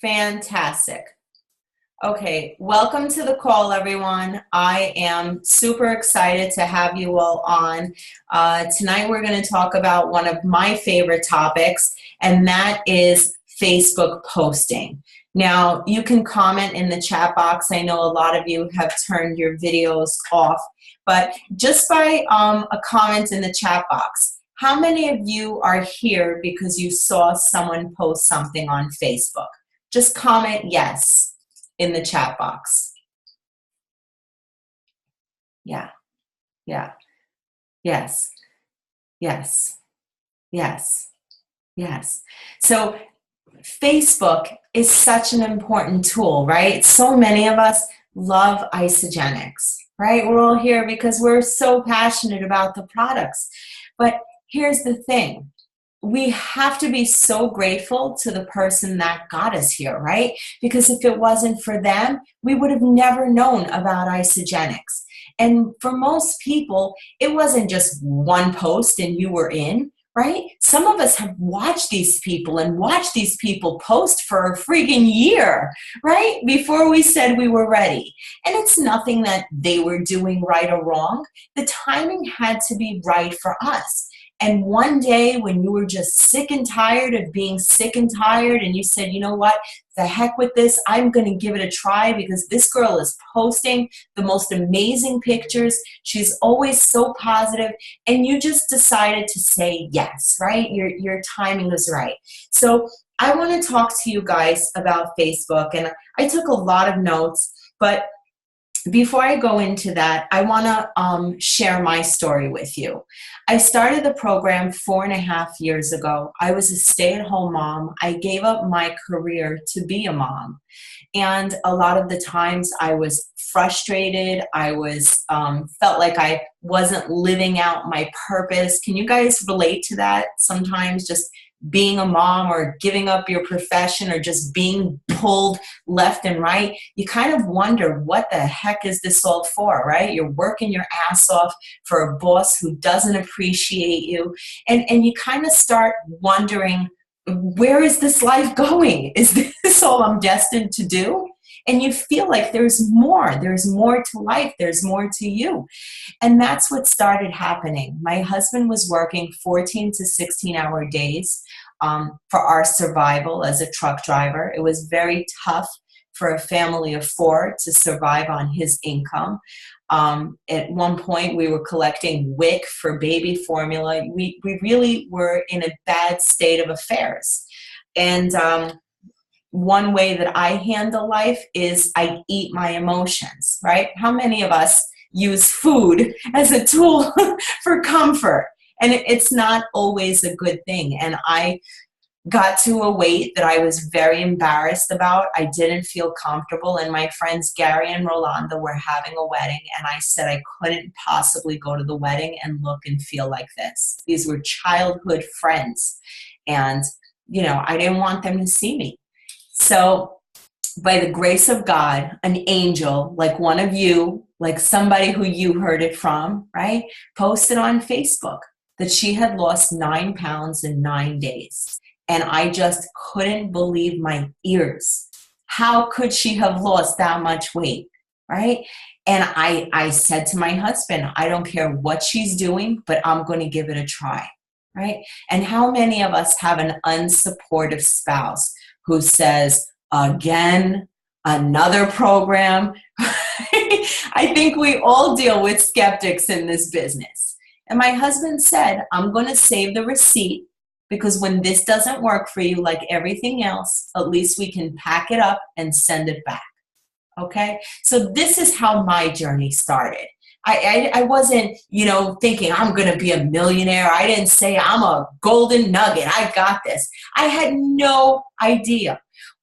Fantastic. Okay, welcome to the call, everyone. I am super excited to have you all on. Tonight, we're going to talk about one of my favorite topics, and that is Facebook posting. Now, you can comment in the chat box. I know a lot of you have turned your videos off, but just by a comment in the chat box, how many of you are here because you saw someone post something on Facebook? Just comment yes in the chat box. Yeah, yeah, yes, yes, yes, yes. So Facebook is such an important tool, right? So many of us love Isagenix, right? We're all here because we're so passionate about the products. But here's the thing. We have to be so grateful to the person that got us here, right? Because if it wasn't for them, we would have never known about Isagenix. And for most people, it wasn't just one post and you were in, right? Some of us have watched these people and watched these people post for a freaking year, right? Before we said we were ready. And it's nothing that they were doing right or wrong. The timing had to be right for us. And one day when you were just sick and tired of being sick and tired and you said, you know what, the heck with this, I'm going to give it a try because this girl is posting the most amazing pictures. She's always so positive, and you just decided to say yes, right? Your timing was right. So I want to talk to you guys about Facebook, and I took a lot of notes, but before I go into that, I want to share my story with you. I started the program 4.5 years ago. I was a stay-at-home mom. I gave up my career to be a mom. And a lot of the times I was frustrated. I was felt like I wasn't living out my purpose. Can you guys relate to that sometimes? Just being a mom or giving up your profession or just being pulled left and right, you kind of wonder what the heck is this all for, right? You're working your ass off for a boss who doesn't appreciate you, and you kind of start wondering, where is this life going? Is this all I'm destined to do? And you feel like there's more to life, there's more to you. And that's what started happening. My husband was working 14 to 16-hour days for our survival as a truck driver. It was very tough for a family of 4 to survive on his income. At one point, we were collecting WIC for baby formula. We really were in a bad state of affairs. And one way that I handle life is I eat my emotions, right? How many of us use food as a tool for comfort? And it's not always a good thing. And I got to a weight that I was very embarrassed about. I didn't feel comfortable. And my friends Gary and Rolanda were having a wedding. And I said I couldn't possibly go to the wedding and look and feel like this. These were childhood friends. And, you know, I didn't want them to see me. So by the grace of God, an angel, like one of you, like somebody who you heard it from, right, posted on Facebook that she had lost 9 pounds in 9 days. And I just couldn't believe my ears. How could she have lost that much weight, right? And I said to my husband, I don't care what she's doing, but I'm going to give it a try, right? And how many of us have an unsupportive spouse who says, again, another program? I think we all deal with skeptics in this business. And my husband said, I'm going to save the receipt because when this doesn't work for you, like everything else, at least we can pack it up and send it back. Okay? So this is how my journey started. I wasn't, you know, thinking I'm going to be a millionaire. I didn't say I'm a golden nugget. I got this. I had no idea.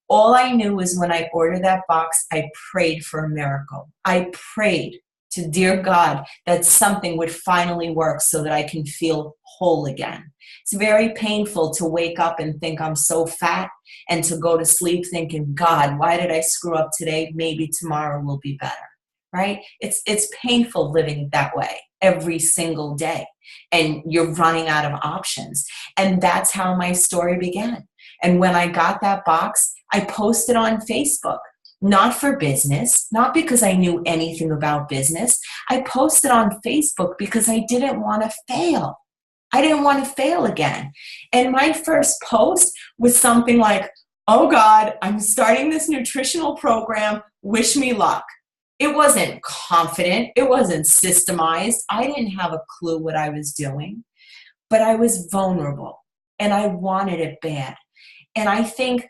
All I knew was when I ordered that box, I prayed for a miracle. I prayed to dear God that something would finally work so that I can feel whole again. It's very painful to wake up and think I'm so fat and to go to sleep thinking, God, why did I screw up today? Maybe tomorrow will be better. Right? It's painful living that way every single day, and you're running out of options. And that's how my story began. And when I got that box, I posted on Facebook, not for business, not because I knew anything about business. I posted on Facebook because I didn't want to fail. I didn't want to fail again. And my first post was something like, oh God, I'm starting this nutritional program. Wish me luck. It wasn't confident. It wasn't systemized. I didn't have a clue what I was doing, but I was vulnerable and I wanted it bad. And I think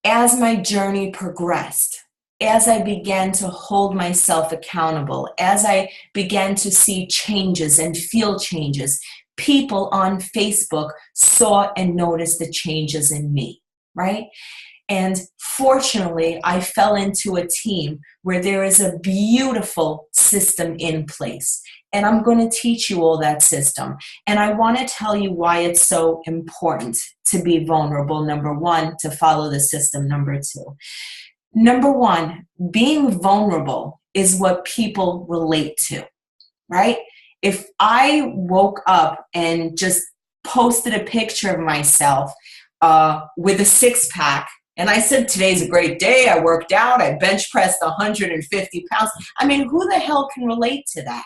as my journey progressed, as I began to hold myself accountable, as I began to see changes and feel changes, people on Facebook saw and noticed the changes in me, right? And fortunately, I fell into a team where there is a beautiful system in place. And I'm going to teach you all that system. And I want to tell you why it's so important to be vulnerable. Number one, to follow the system. Number two. Number one, being vulnerable is what people relate to, right? If I woke up and just posted a picture of myself with a six-pack, and I said, today's a great day, I worked out, I bench pressed 150 pounds. I mean, who the hell can relate to that?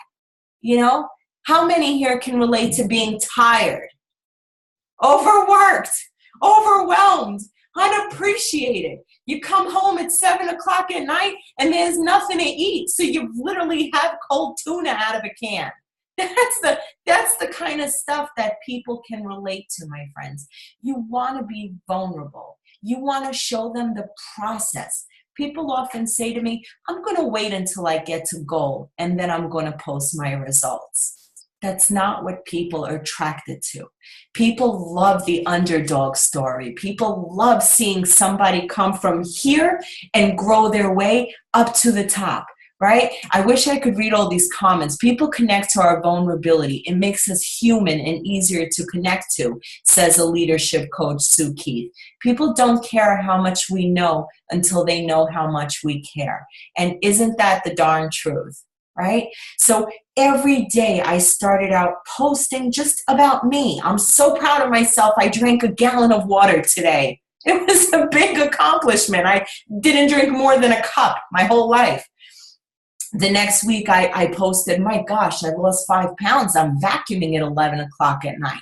You know, how many here can relate to being tired, overworked, overwhelmed, unappreciated? You come home at 7 o'clock at night and there's nothing to eat. So you literally have cold tuna out of a can. That's the kind of stuff that people can relate to, my friends. You want to be vulnerable. You want to show them the process. People often say to me, I'm going to wait until I get to goal and then I'm going to post my results. That's not what people are attracted to. People love the underdog story. People love seeing somebody come from here and grow their way up to the top, right? I wish I could read all these comments. People connect to our vulnerability. It makes us human and easier to connect to, says a leadership coach, Sue Keith. People don't care how much we know until they know how much we care. And isn't that the darn truth, right? So every day I started out posting just about me. I'm so proud of myself. I drank a gallon of water today. It was a big accomplishment. I didn't drink more than a cup my whole life. The next week I posted, my gosh, I lost 5 pounds. I'm vacuuming at 11 o'clock at night.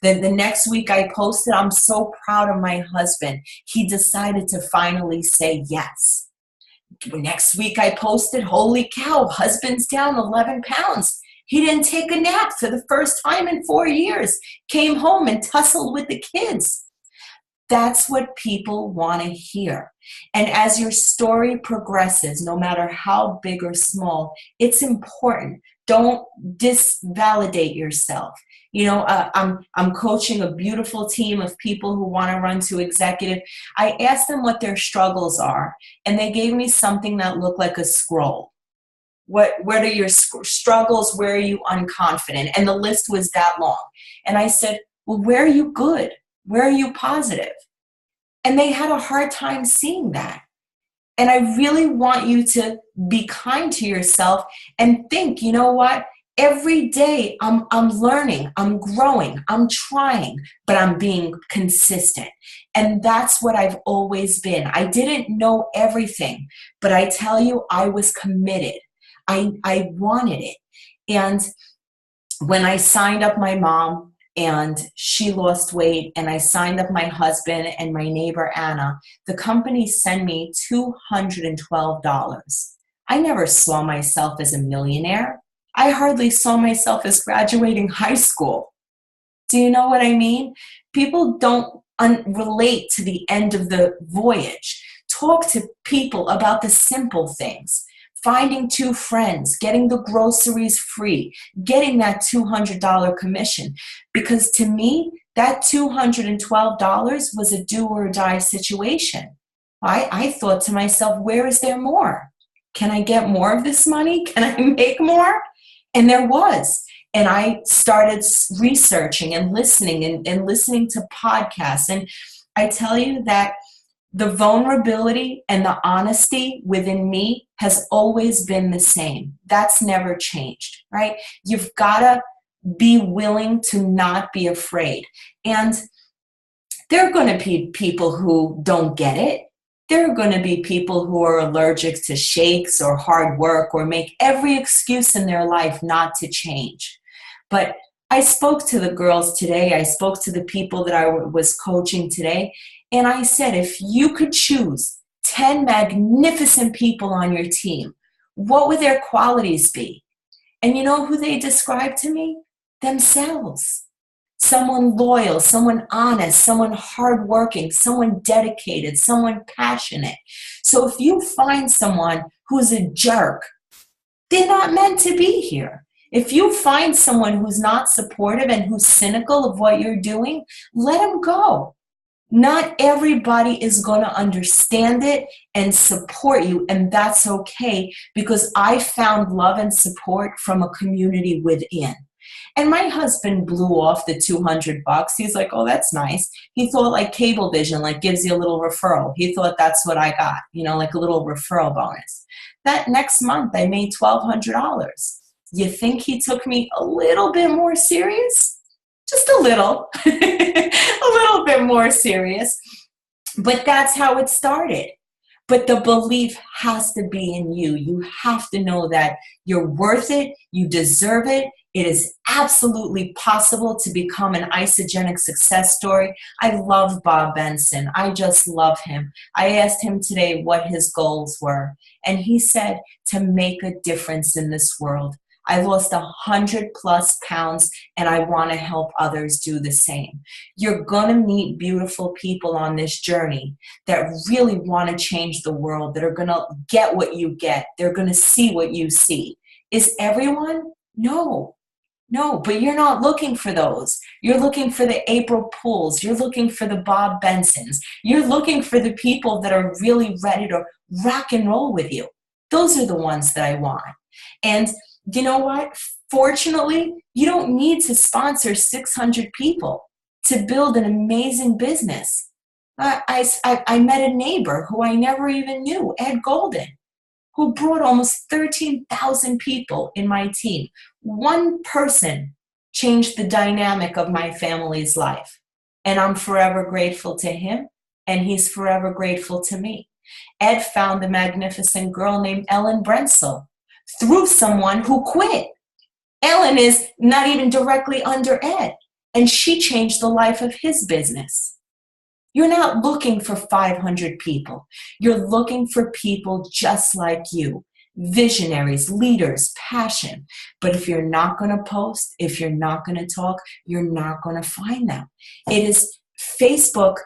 Then the next week I posted, I'm so proud of my husband. He decided to finally say yes. Next week I posted, holy cow, husband's down 11 pounds. He didn't take a nap for the first time in 4 years. Came home and tussled with the kids. That's what people want to hear. And as your story progresses, no matter how big or small, it's important. Don't disvalidate yourself. You know, I'm coaching a beautiful team of people who want to run to executive. I asked them what their struggles are, and they gave me something that looked like a scroll. What are your struggles? Where are you unconfident? And the list was that long. And I said, well, where are you good? Where are you positive? And they had a hard time seeing that. And I really want you to be kind to yourself and think, you know what? Every day I'm learning, I'm growing, I'm trying, but I'm being consistent. And that's what I've always been. I didn't know everything, but I tell you, I was committed. I wanted it. And when I signed up my mom, and she lost weight, and I signed up my husband and my neighbor Anna, the company sent me $212. I never saw myself as a millionaire. I hardly saw myself as graduating high school. Do you know what I mean? People don't relate to the end of the voyage. Talk to people about the simple things. Finding 2 friends, getting the groceries free, getting that $200 commission. Because to me, that $212 was a do or die situation. I thought to myself, where is there more? Can I get more of this money? Can I make more? And there was. And I started researching and listening and listening to podcasts. And I tell you that the vulnerability and the honesty within me has always been the same. That's never changed, right? You've got to be willing to not be afraid. And There are going to be people who don't get it. There are going to be people who are allergic to shakes or hard work or make every excuse in their life not to change. But I spoke to the girls today. I spoke to the people that I was coaching today. And I said, if you could choose 10 magnificent people on your team, what would their qualities be? And you know who they described to me? Themselves. Someone loyal, someone honest, someone hardworking, someone dedicated, someone passionate. So if you find someone who's a jerk, they're not meant to be here. If you find someone who's not supportive and who's cynical of what you're doing, let them go. Not everybody is going to understand it and support you, and that's okay, because I found love and support from a community within. And my husband blew off the $200. He's like, oh, that's nice. He thought like Cablevision, like gives you a little referral. He thought that's what I got, you know, like a little referral bonus. That next month I made $1,200. You think he took me a little bit more serious? Just a little, a little bit more serious. But that's how it started. But the belief has to be in you. You have to know that you're worth it. You deserve it. It is absolutely possible to become an isogenic success story. I love Bob Benson. I just love him. I asked him today what his goals were, and he said to make a difference in this world. I lost 100+ pounds, and I want to help others do the same. You're going to meet beautiful people on this journey that really want to change the world, that are going to get what you get. They're going to see what you see. Is everyone? No. No, but you're not looking for those. You're looking for the April Pools. You're looking for the Bob Bensons. You're looking for the people that are really ready to rock and roll with you. Those are the ones that I want. And you know what? Fortunately, you don't need to sponsor 600 people to build an amazing business. I met a neighbor who I never even knew, Ed Golden, who brought almost 13,000 people in my team. One person changed the dynamic of my family's life. And I'm forever grateful to him, and he's forever grateful to me. Ed found a magnificent girl named Ellen Brensel through someone who quit. Ellen is not even directly under Ed, and she changed the life of his business. You're not looking for 500 people. You're looking for people just like you, visionaries, leaders, passion. But if you're not going to post, if you're not going to talk, you're not going to find them. It is Facebook.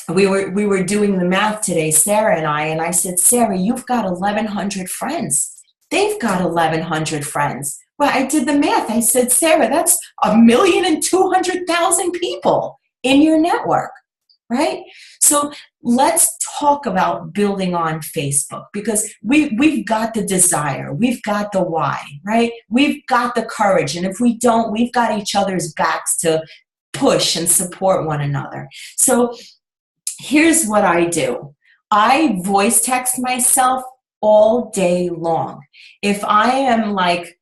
We were doing the math today, Sarah and I said, Sarah, you've got 1,100 friends. They've got 1,100 friends. Well, I did the math. I said, Sarah, that's 1,200,000 people in your network, right? So let's talk about building on Facebook, because we've got the desire. We've got the why, right? We've got the courage. And if we don't, we've got each other's backs to push and support one another. So here's what I do. I voice text myself all day long. If I am like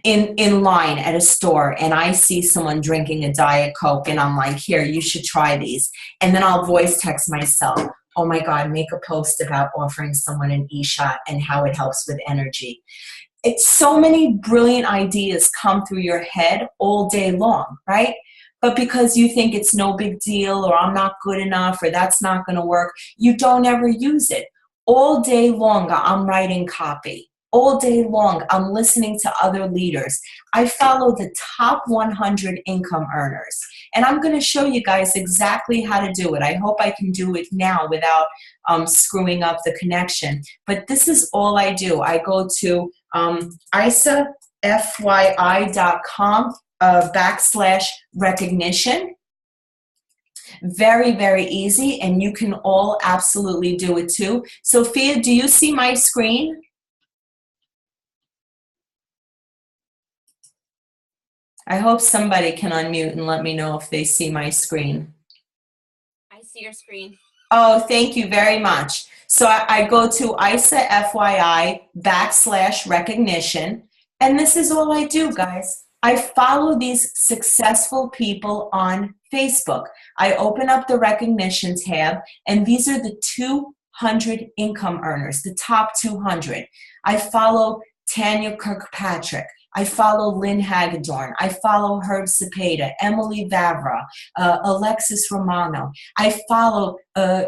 in line at a store and I see someone drinking a Diet Coke and I'm like, here, you should try these. And then I'll voice text myself, oh my God, make a post about offering someone an e-shot and how it helps with energy. It's so many brilliant ideas come through your head all day long, right? But because you think it's no big deal, or I'm not good enough, or that's not going to work, you don't ever use it. All day long, I'm writing copy. All day long, I'm listening to other leaders. I follow the top 100 income earners. And I'm going to show you guys exactly how to do it. I hope I can do it now without screwing up the connection. But this is all I do. I go to isafyi.com /recognition. Very, very easy, and you can all absolutely do it too. Sophia, do you see my screen? I hope somebody can unmute and let me know if they see my screen. I see your screen. Oh, thank you very much. So I go to ISAFYI /recognition, and this is all I do, guys. I follow these successful people on Facebook. I open up the recognition tab, and these are the 200 income earners, the top 200. I follow Tanya Kirkpatrick. I follow Lynn Hagedorn. I follow Herb Cepeda, Emily Vavra, Alexis Romano. I follow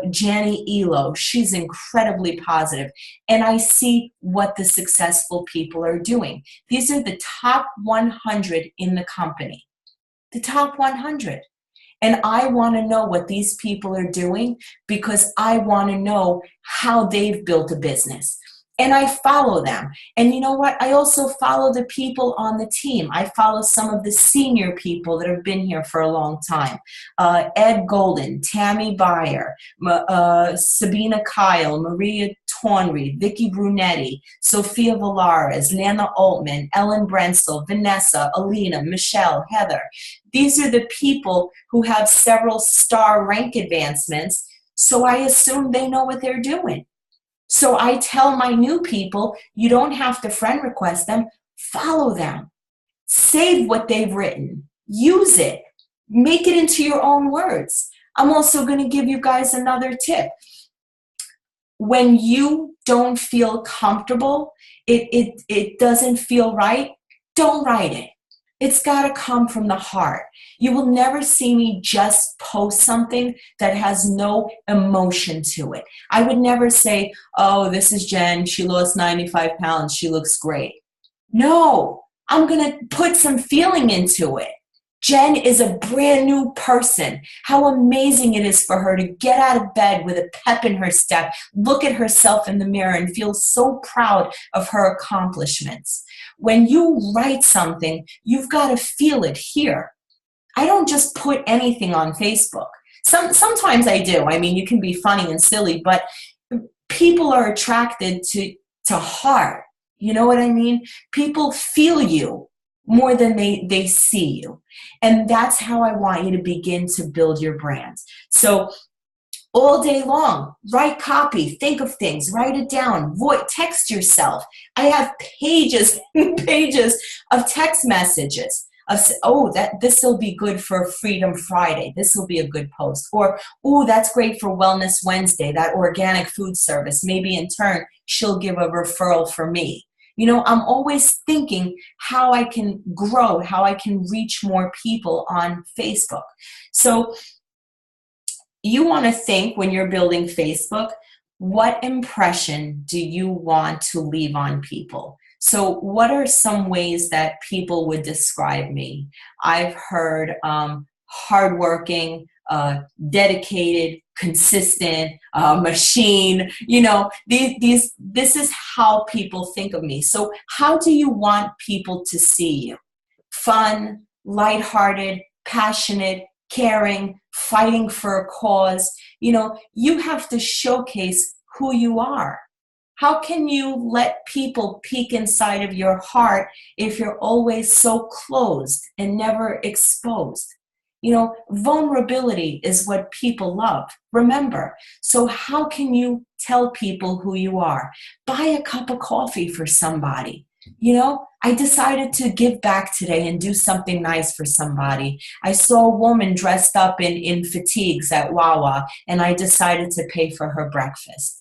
Janie Elo. She's incredibly positive. And I see what the successful people are doing. These are the top 100 in the company. The top 100. And I want to know what these people are doing because I want to know how they've built a business. And I follow them. And you know what? I also follow the people on the team. I follow some of the senior people that have been here for a long time. Ed Golden, Tammy Beyer, Sabina Kyle, Maria Tornry, Vicky Brunetti, Sophia Valares, Nana Altman, Ellen Brensel, Vanessa, Alina, Michelle, Heather. These are the people who have several star rank advancements, so I assume they know what they're doing. So I tell my new people, you don't have to friend request them, follow them. Save what they've written. Use it. Make it into your own words. I'm also going to give you guys another tip. When you don't feel comfortable, it doesn't feel right, don't write it. It's got to come from the heart. You will never see me just post something that has no emotion to it. I would never say, oh, this is Jen. She lost 95 pounds. She looks great. No, I'm going to put some feeling into it. Jen is a brand new person. How amazing it is for her to get out of bed with a pep in her step, look at herself in the mirror and feel so proud of her accomplishments. When you write something, you've got to feel it here. I don't just put anything on Facebook. Sometimes I do. I mean, you can be funny and silly, but people are attracted to heart. You know what I mean? People feel you more than they see you. And that's how I want you to begin to build your brand. So all day long, write copy, think of things, write it down, text yourself. I have pages and pages of text messages of, oh, this will be good for Freedom Friday. This will be a good post. Or, oh, that's great for Wellness Wednesday, that organic food service. Maybe in turn, she'll give a referral for me. You know, I'm always thinking how I can grow, how I can reach more people on Facebook. So you want to think when you're building Facebook, what impression do you want to leave on people? So what are some ways that people would describe me? I've heard hardworking, dedicated, consistent, machine. You know, this is how people think of me. So how do you want people to see you? Fun, lighthearted, passionate, caring, fighting for a cause. You know, you have to showcase who you are. How can you let people peek inside of your heart if you're always so closed and never exposed? You know, vulnerability is what people love. Remember, so how can you tell people who you are? Buy a cup of coffee for somebody. You know, I decided to give back today and do something nice for somebody. I saw a woman dressed up in fatigues at Wawa, and I decided to pay for her breakfast.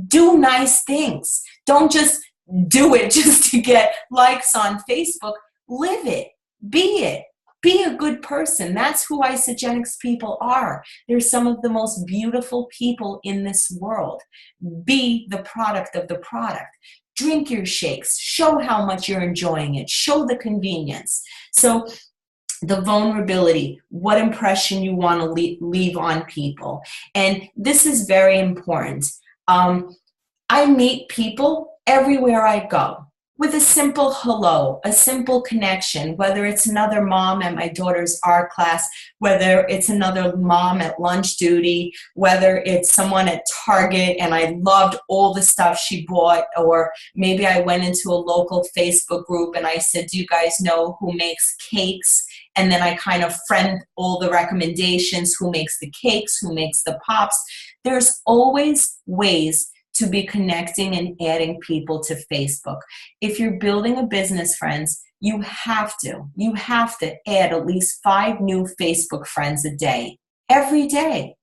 Do nice things. Don't just do it just to get likes on Facebook. Live it. Be it. Be a good person. That's who Isagenix people are. They're some of the most beautiful people in this world. Be the product of the product. Drink your shakes. Show how much you're enjoying it. Show the convenience. So the vulnerability, what impression you want to leave on people. And this is very important. I meet people everywhere I go with a simple hello, a simple connection, whether it's another mom at my daughter's art class, whether it's another mom at lunch duty, whether it's someone at Target and I loved all the stuff she bought, or maybe I went into a local Facebook group and I said, do you guys know who makes cakes? And then I kind of friend all the recommendations, who makes the cakes, who makes the pops. There's always ways to be connecting and adding people to Facebook. If you're building a business, friends, You have to add at least 5 new Facebook friends a day, every day.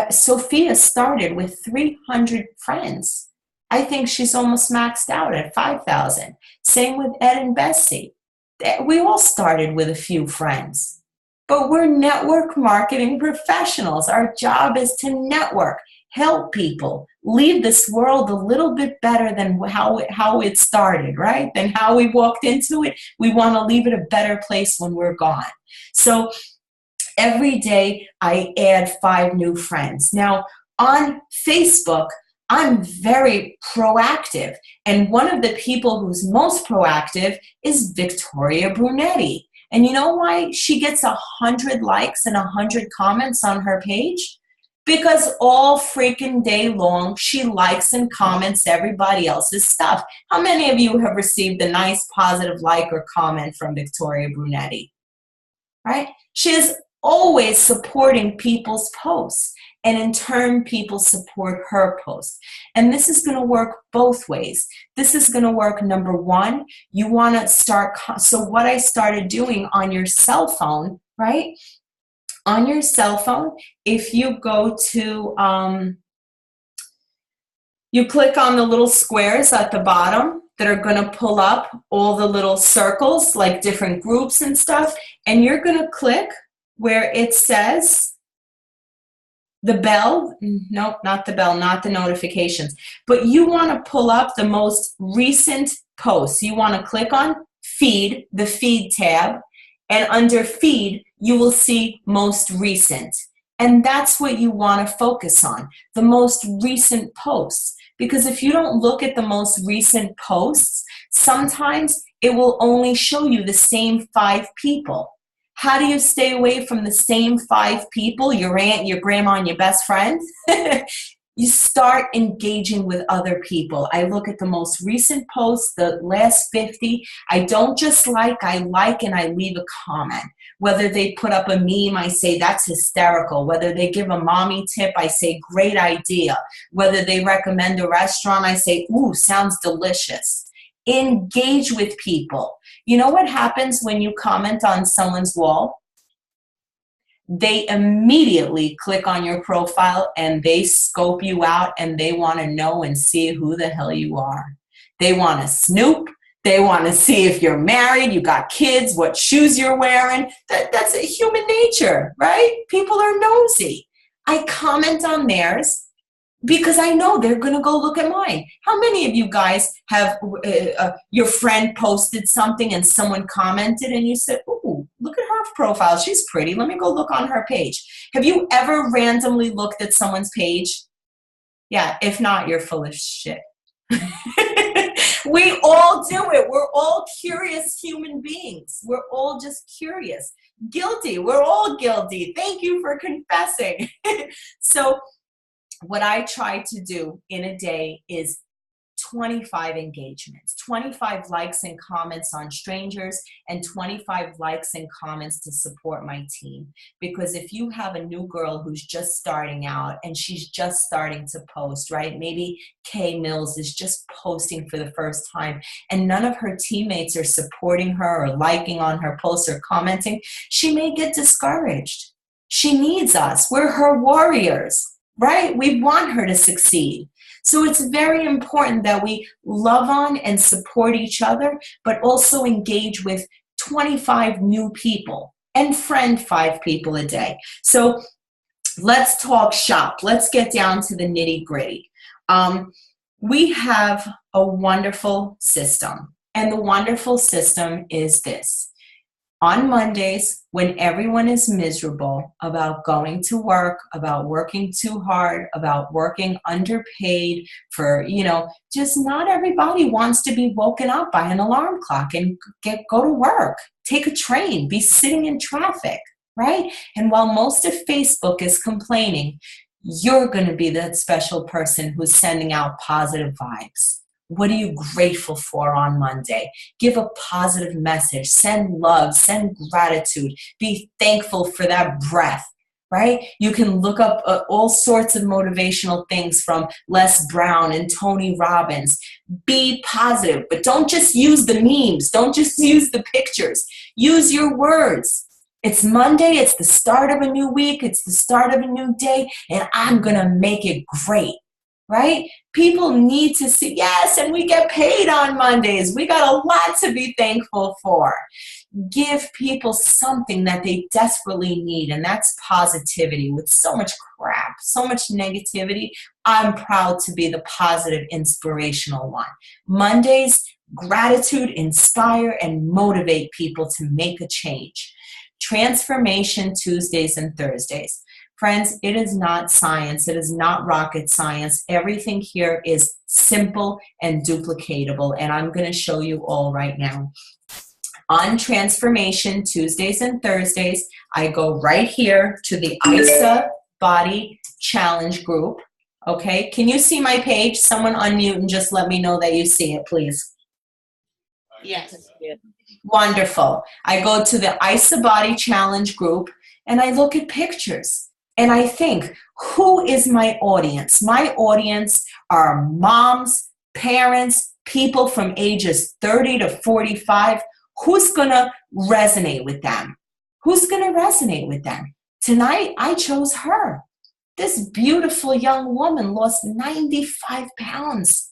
Sophia started with 300 friends. I think she's almost maxed out at 5,000. Same with Ed and Bessie. We all started with a few friends, but we're network marketing professionals. Our job is to network, help people, leave this world a little bit better than how it started, right? Than how we walked into it. We want to leave it a better place when we're gone. So every day I add 5 new friends. Now on Facebook, I'm very proactive. And one of the people who's most proactive is Victoria Brunetti. And you know why she gets 100 likes and 100 comments on her page? Because all freaking day long, she likes and comments everybody else's stuff. How many of you have received a nice positive like or comment from Victoria Brunetti? Right? She is always supporting people's posts. And in turn, people support her post. And this is going to work both ways. This is going to work, number one, you want to start. So what I started doing on your cell phone, right? On your cell phone, if you go to, you click on the little squares at the bottom that are going to pull up all the little circles, like different groups and stuff. And you're going to click where it says, the bell, nope, not the bell, not the notifications, but you want to pull up the most recent posts. You want to click on feed, the feed tab, and under feed, you will see most recent. And that's what you want to focus on, the most recent posts. Because if you don't look at the most recent posts, sometimes it will only show you the same 5 people. How do you stay away from the same 5 people, your aunt, your grandma, and your best friend? You start engaging with other people. I look at the most recent posts, the last 50. I don't just I like and I leave a comment. Whether they put up a meme, I say, that's hysterical. Whether they give a mommy tip, I say, great idea. Whether they recommend a restaurant, I say, ooh, sounds delicious. Engage with people. You know what happens when you comment on someone's wall? They immediately click on your profile and they scope you out and they want to know and see who the hell you are. They want to snoop. They want to see if you're married, you got kids, what shoes you're wearing. That's a human nature, right? People are nosy. I comment on theirs because I know they're going to go look at mine. How many of you guys have your friend posted something and someone commented and you said, ooh, look at her profile. She's pretty. Let me go look on her page. Have you ever randomly looked at someone's page? Yeah, if not, you're full of shit. We all do it. We're all curious human beings. We're all just curious. Guilty. We're all guilty. Thank you for confessing. So what I try to do in a day is 25 engagements, 25 likes and comments on strangers, and 25 likes and comments to support my team. Because if you have a new girl who's just starting out and she's just starting to post, right? Maybe Kay Mills is just posting for the first time and none of her teammates are supporting her or liking on her posts or commenting, she may get discouraged. She needs us. We're her warriors, right? We want her to succeed. So it's very important that we love on and support each other, but also engage with 25 new people and friend 5 people a day. So let's talk shop. Let's get down to the nitty gritty. We have a wonderful system, and the wonderful system is this. On Mondays, when everyone is miserable about going to work, about working too hard, about working underpaid for, just not everybody wants to be woken up by an alarm clock and go to work, take a train, be sitting in traffic, right? And while most of Facebook is complaining, you're going to be that special person who's sending out positive vibes. What are you grateful for on Monday? Give a positive message. Send love. Send gratitude. Be thankful for that breath. right? You can look up all sorts of motivational things from Les Brown and Tony Robbins. Be positive, but don't just use the memes. Don't just use the pictures. Use your words. It's Monday. It's the start of a new week. It's the start of a new day, and I'm going to make it great, right? People need to see, yes, and we get paid on Mondays. We got a lot to be thankful for. Give people something that they desperately need, and that's positivity. With so much crap, so much negativity, I'm proud to be the positive, inspirational one. Mondays, gratitude, inspire, and motivate people to make a change. Transformation Tuesdays and Thursdays. Friends, it is not science. It is not rocket science. Everything here is simple and duplicatable, and I'm going to show you all right now. On Transformation Tuesdays and Thursdays, I go right here to the ISA Body Challenge group. Okay, can you see my page? Someone unmute and just let me know that you see it, please. Yes. Wonderful. I go to the ISA Body Challenge group and I look at pictures and I think, who is my audience? My audience are moms, parents, people from ages 30 to 45. Who's going to resonate with them? Who's going to resonate with them? Tonight, I chose her. This beautiful young woman lost 95 pounds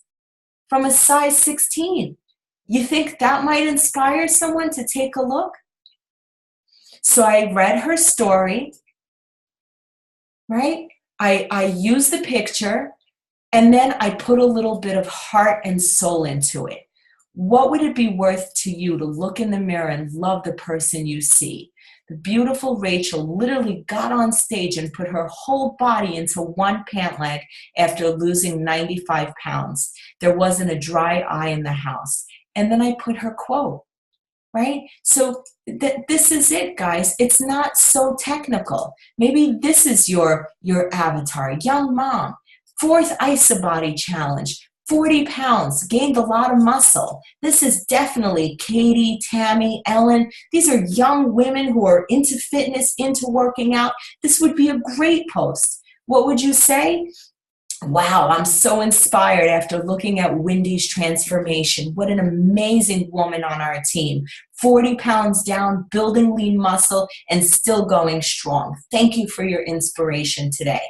from a size 16. You think that might inspire someone to take a look? So I read her story, right? I used the picture, and then I put a little bit of heart and soul into it. What would it be worth to you to look in the mirror and love the person you see? The beautiful Rachel literally got on stage and put her whole body into one pant leg after losing 95 pounds. There wasn't a dry eye in the house. And then I put her quote, right? So this is it, guys. It's not so technical. Maybe this is your avatar, young mom, 4th ISA Body Challenge. 40 pounds, gained a lot of muscle. This is definitely Katie, Tammy, Ellen. These are young women who are into fitness, into working out. This would be a great post. What would you say? Wow, I'm so inspired after looking at Wendy's transformation. What an amazing woman on our team. 40 pounds down, building lean muscle, and still going strong. Thank you for your inspiration today.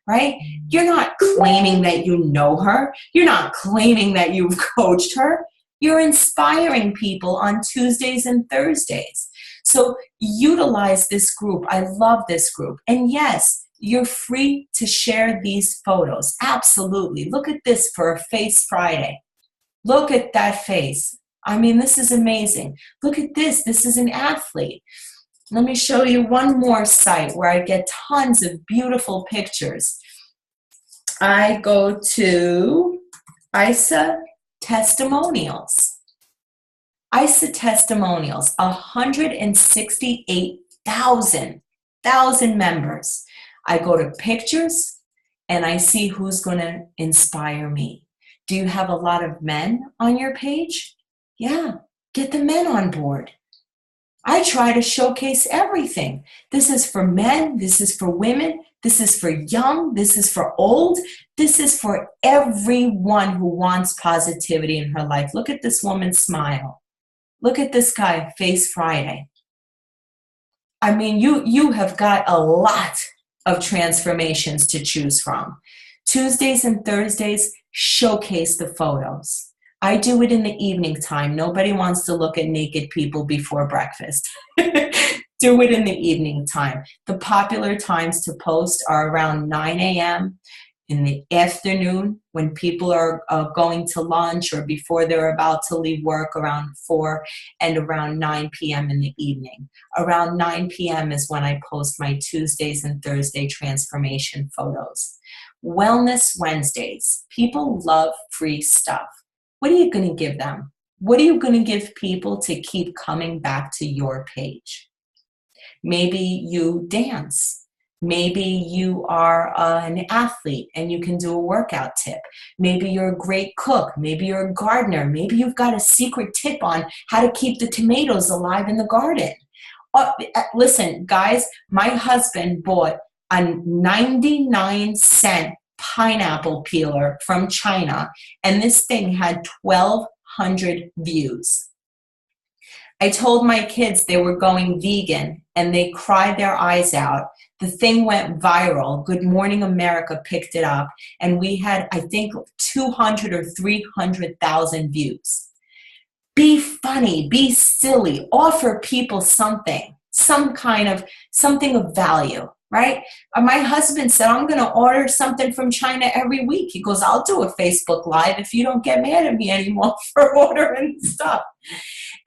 Right? You're not claiming that you know her. You're not claiming that you've coached her. You're inspiring people on Tuesdays and Thursdays. So utilize this group. I love this group. And yes, you're free to share these photos. Absolutely. Look at this for a Face Friday. Look at that face. I mean, this is amazing. Look at this. This is an athlete. Let me show you one more site where I get tons of beautiful pictures. I go to ISA Testimonials. ISA Testimonials, 168,000 members. I go to pictures and I see who's going to inspire me. Do you have a lot of men on your page? Yeah, get the men on board. I try to showcase everything. This is for men. This is for women. This is for young. This is for old. This is for everyone who wants positivity in her life. Look at this woman smile. Look at this guy, Face Friday. I mean, you have got a lot of transformations to choose from. Tuesdays and Thursdays, showcase the photos. I do it in the evening time. Nobody wants to look at naked people before breakfast. Do it in the evening time. The popular times to post are around 9 a.m. in the afternoon when people are going to lunch or before they're about to leave work around 4, and around 9 p.m. in the evening. Around 9 p.m. is when I post my Tuesdays and Thursday transformation photos. Wellness Wednesdays. People love free stuff. What are you going to give them? What are you going to give people to keep coming back to your page? Maybe you dance. Maybe you are an athlete and you can do a workout tip. Maybe you're a great cook. Maybe you're a gardener. Maybe you've got a secret tip on how to keep the tomatoes alive in the garden. Listen, guys, my husband bought a 99-cent pineapple peeler from China, and this thing had 1,200 views. I told my kids they were going vegan, and they cried their eyes out. The thing went viral. Good Morning America picked it up, and we had, I think, 200 or 300,000 views. Be funny, be silly, offer people something, something of value, right? My husband said, I'm going to order something from China every week. He goes, I'll do a Facebook Live if you don't get mad at me anymore for ordering stuff.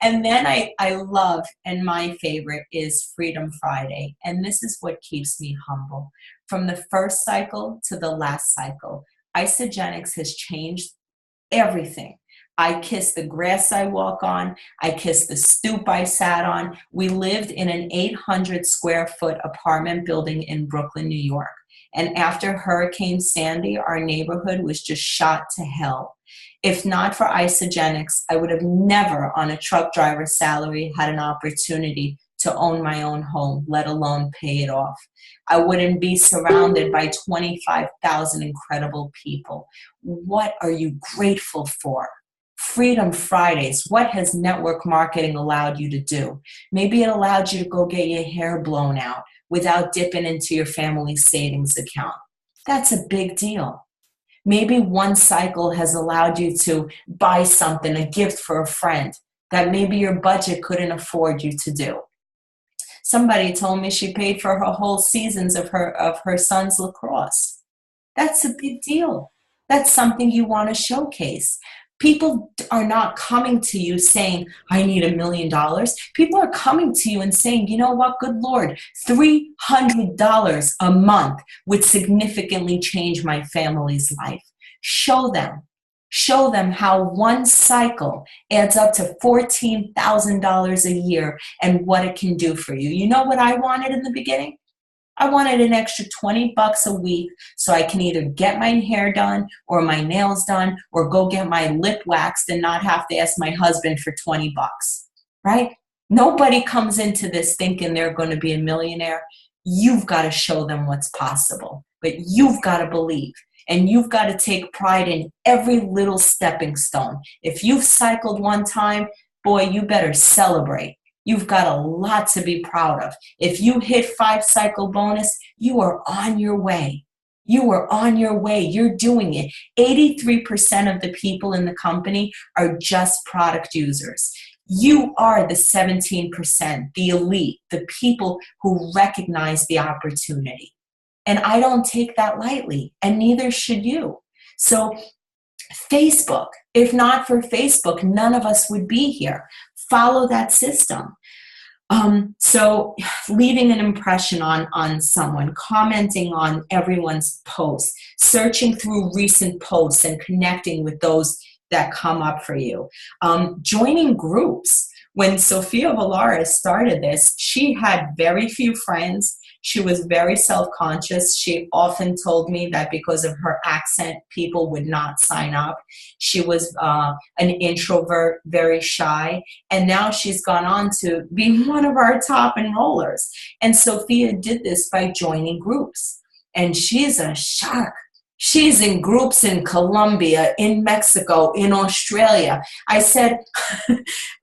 And then I love, and my favorite is Freedom Friday. And this is what keeps me humble. From the first cycle to the last cycle, Isagenix has changed everything. I kiss the grass I walk on. I kiss the stoop I sat on. We lived in an 800 square foot apartment building in Brooklyn, New York. And after Hurricane Sandy, our neighborhood was just shot to hell. If not for Isagenix, I would have never, on a truck driver's salary, had an opportunity to own my own home, let alone pay it off. I wouldn't be surrounded by 25,000 incredible people. What are you grateful for? Freedom Fridays. What has network marketing allowed you to do? Maybe it allowed you to go get your hair blown out without dipping into your family's savings account. That's a big deal. Maybe one cycle has allowed you to buy something, a gift for a friend that maybe your budget couldn't afford you to do. Somebody told me she paid for her whole seasons of her son's lacrosse. That's a big deal. That's something you want to showcase. People are not coming to you saying, I need $1 million. People are coming to you and saying, you know what, good Lord, $300 a month would significantly change my family's life. Show them how one cycle adds up to $14,000 a year and what it can do for you. You know what I wanted in the beginning? I wanted an extra $20 a week so I can either get my hair done or my nails done or go get my lip waxed and not have to ask my husband for $20, right? Nobody comes into this thinking they're going to be a millionaire. You've got to show them what's possible, but you've got to believe, and you've got to take pride in every little stepping stone. If you've cycled one time, boy, you better celebrate. You've got a lot to be proud of. If you hit 5-cycle bonus, you are on your way. You are on your way. You're doing it. 83% of the people in the company are just product users. You are the 17%, the elite, the people who recognize the opportunity. And I don't take that lightly, and neither should you. So Facebook, if not for Facebook, none of us would be here. Follow that system. So leaving an impression on someone, commenting on everyone's posts, searching through recent posts and connecting with those that come up for you. Joining groups. When Sophia Valaris started this, she had very few friends. She was very self-conscious. She often told me that because of her accent, people would not sign up. She was an introvert, very shy, and now she's gone on to be one of our top enrollers. And Sophia did this by joining groups. And she's a shark. She's in groups in Colombia, in Mexico, in Australia. I said,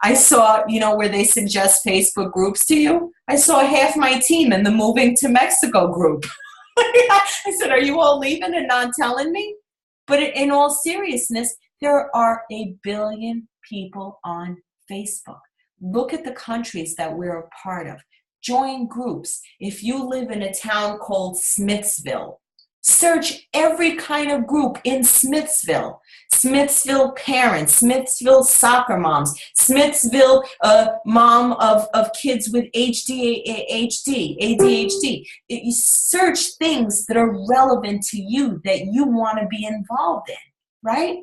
I saw, where they suggest Facebook groups to you. I saw half my team in the Moving to Mexico group. I said, are you all leaving and not telling me? But in all seriousness, there are 1 billion people on Facebook. Look at the countries that we're a part of. Join groups. If you live in a town called Smithsville, search every kind of group in Smithsville. Smithsville parents, Smithsville soccer moms, Smithsville mom of kids with ADHD. You search things that are relevant to you that you want to be involved in, right?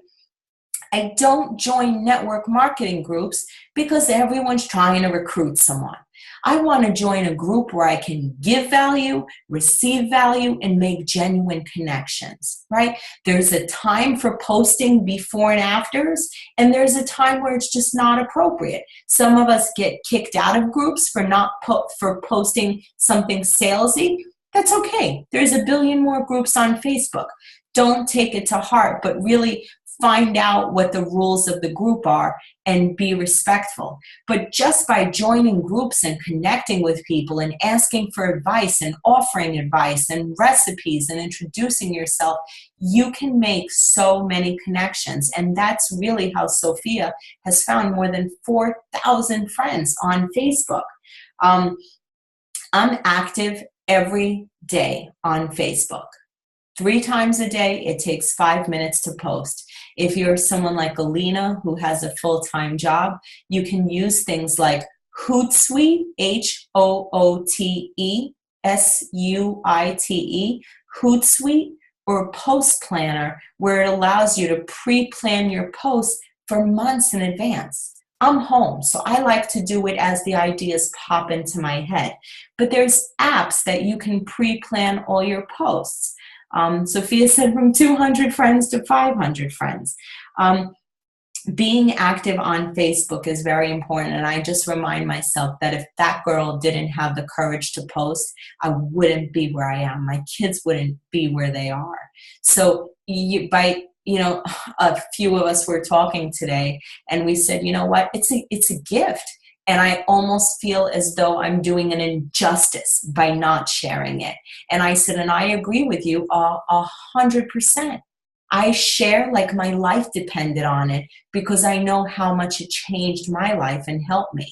I don't join network marketing groups because everyone's trying to recruit someone. I want to join a group where I can give value, receive value, and make genuine connections, right? There's a time for posting before and afters, and there's a time where it's just not appropriate. Some of us get kicked out of groups for not for posting something salesy. That's okay. There's a billion more groups on Facebook. Don't take it to heart, but really find out what the rules of the group are and be respectful. But just by joining groups and connecting with people and asking for advice and offering advice and recipes and introducing yourself, you can make so many connections. And that's really how Sophia has found more than 4,000 friends on Facebook. I'm active every day on Facebook. 3 times a day, it takes 5 minutes to post. If you're someone like Alina who has a full-time job, you can use things like Hootsuite, Hootsuite, Hootsuite, or Post Planner, where it allows you to pre-plan your posts for months in advance. I'm home, so I like to do it as the ideas pop into my head. But there's apps that you can pre-plan all your posts. Sophia said from 200 friends to 500 friends. Being active on Facebook is very important, and I just remind myself that if that girl didn't have the courage to post, I wouldn't be where I am. My kids wouldn't be where they are. So a few of us were talking today, and we said, you know what, it's a gift. And I almost feel as though I'm doing an injustice by not sharing it. And I said, and I agree with you 100%. I share like my life depended on it because I know how much it changed my life and helped me.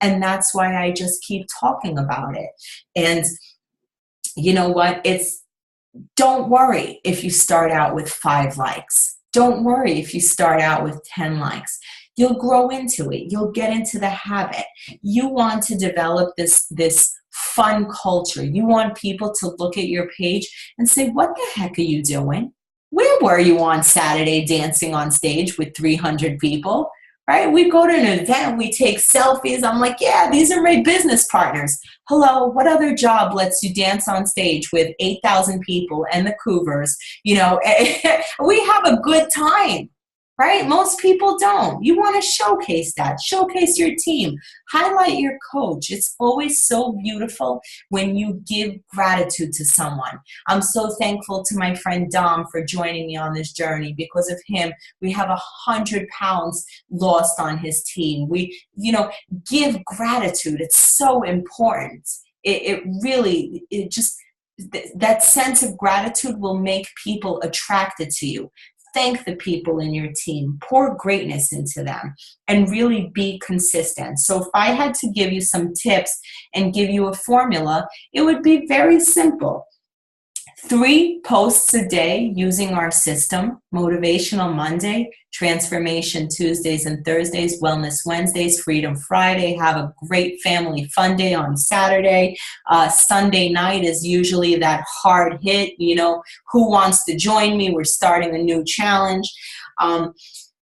And that's why I just keep talking about it. And you know what? Don't worry if you start out with 5 likes. Don't worry if you start out with 10 likes. You'll grow into it. You'll get into the habit. You want to develop this fun culture. You want people to look at your page and say, what the heck are you doing? Where were you on Saturday dancing on stage with 300 people? Right? We go to an event, we take selfies. I'm like, yeah, these are my business partners. Hello, what other job lets you dance on stage with 8,000 people and the Cougars? We have a good time, right? Most people don't. You want to showcase that. Showcase your team. Highlight your coach. It's always so beautiful when you give gratitude to someone. I'm so thankful to my friend Dom for joining me on this journey. Because of him, we have 100 pounds lost on his team. We, give gratitude. It's so important. That sense of gratitude will make people attracted to you. Thank the people in your team, pour greatness into them, and really be consistent. So if I had to give you some tips and give you a formula, it would be very simple. 3 posts a day using our system: Motivational Monday, Transformation Tuesdays and Thursdays, Wellness Wednesdays, Freedom Friday. Have a great family fun day on Saturday. Sunday night is usually that hard hit, who wants to join me? We're starting a new challenge.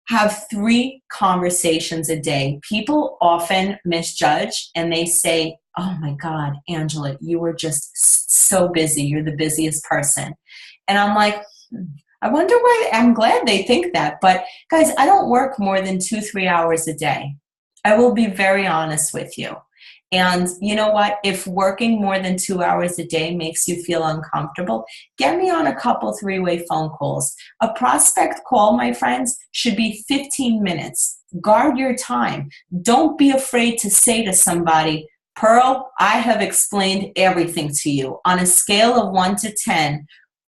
Have 3 conversations a day. People often misjudge and they say, oh my God, Angela, you were just so busy. You're the busiest person. And I'm like, I wonder why. I'm glad they think that. But guys, I don't work more than 2-3 hours a day. I will be very honest with you. And you know what? If working more than 2 hours a day makes you feel uncomfortable, get me on a couple 3-way phone calls. A prospect call, my friends, should be 15 minutes. Guard your time. Don't be afraid to say to somebody, Pearl, I have explained everything to you. On a scale of 1 to 10,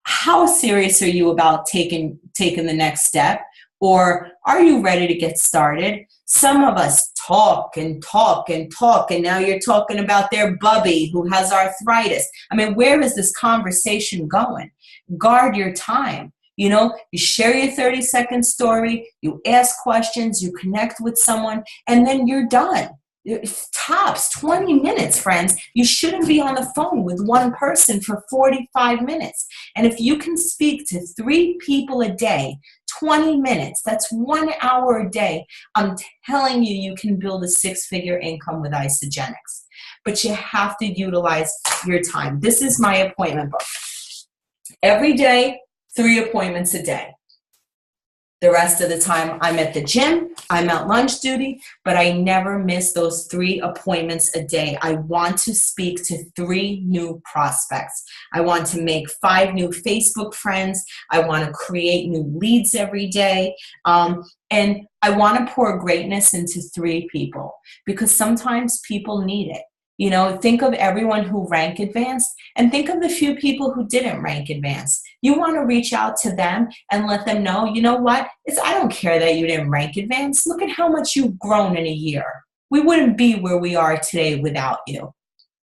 how serious are you about taking the next step? Or are you ready to get started? Some of us talk and talk and talk, and now you're talking about their bubby who has arthritis. I mean, where is this conversation going? Guard your time. You share your 30-second story, you ask questions, you connect with someone, and then you're done. Tops 20 minutes, friends. You shouldn't be on the phone with one person for 45 minutes. And if you can speak to 3 people a day, 20 minutes, that's 1 hour a day. I'm telling you, you can build a 6-figure income with Isagenix. But you have to utilize your time. This is my appointment book. Every day, 3 appointments a day. The rest of the time, I'm at the gym, I'm at lunch duty, but I never miss those 3 appointments a day. I want to speak to 3 new prospects. I want to make 5 new Facebook friends. I want to create new leads every day. And I want to pour greatness into 3 people because sometimes people need it. You know, think of everyone who rank advanced and think of the few people who didn't rank advanced. You want to reach out to them and let them know, you know what? I don't care that you didn't rank advanced. Look at how much you've grown in a year. We wouldn't be where we are today without you,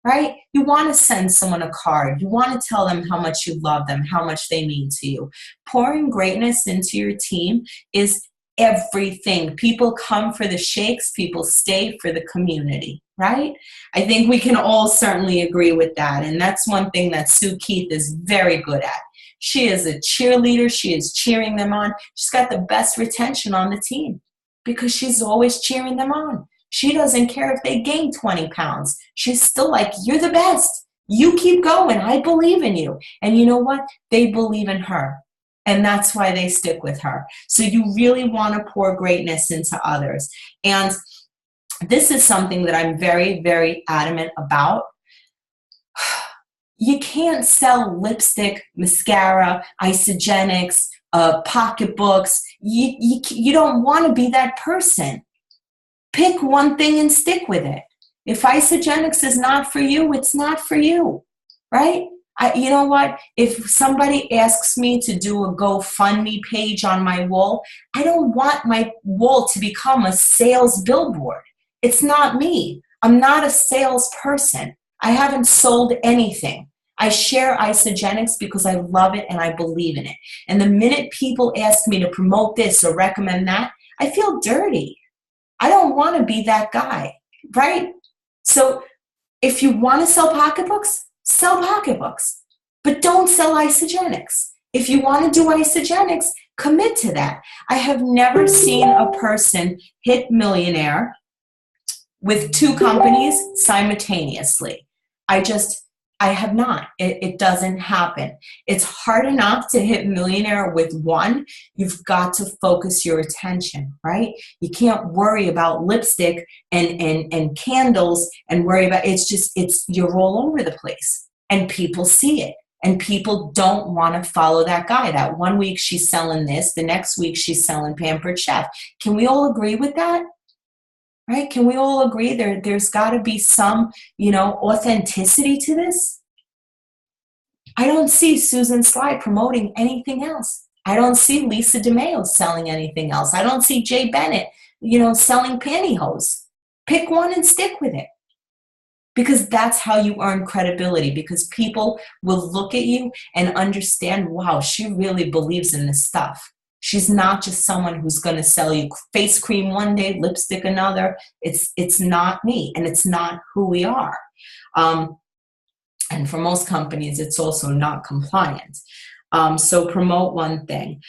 right? You want to send someone a card. You want to tell them how much you love them, how much they mean to you. Pouring greatness into your team is everything. People come for the shakes, people stay for the community, right? I think we can all certainly agree with that. And that's one thing that Sue Keith is very good at. She is a cheerleader. She is cheering them on. She's got the best retention on the team because she's always cheering them on. She doesn't care if they gain 20 pounds. She's still like, you're the best. You keep going. I believe in you. And you know what? They believe in her. And that's why they stick with her. So you really want to pour greatness into others. And this is something that I'm very, very adamant about. You can't sell lipstick, mascara, Isagenix, pocketbooks. You don't want to be that person. Pick one thing and stick with it. If Isagenix is not for you, it's not for you, right? You know what? If somebody asks me to do a GoFundMe page on my wall, I don't want my wall to become a sales billboard. It's not me. I'm not a salesperson. I haven't sold anything. I share Isagenix because I love it and I believe in it. And the minute people ask me to promote this or recommend that, I feel dirty. I don't want to be that guy, right? So if you want to sell pocketbooks, sell pocketbooks, but don't sell Isagenix. If you want to do Isagenix, commit to that. I have never seen a person hit millionaire with 2 companies simultaneously. I have not. It doesn't happen. It's hard enough to hit millionaire with 1. You've got to focus your attention, right? You can't worry about lipstick and candles and worry about, you're all over the place. And people see it. And people don't want to follow that guy. That one week she's selling this, the next week she's selling Pampered Chef. Can we all agree with that? Right? Can we all agree there's got to be some, authenticity to this? I don't see Susan Sly promoting anything else. I don't see Lisa DeMeo selling anything else. I don't see Jay Bennett, selling pantyhose. Pick one and stick with it. Because that's how you earn credibility, because people will look at you and understand, wow, she really believes in this stuff. She's not just someone who's going to sell you face cream one day, lipstick another. It's not me, and it's not who we are. And for most companies, it's also not compliant. So promote one thing.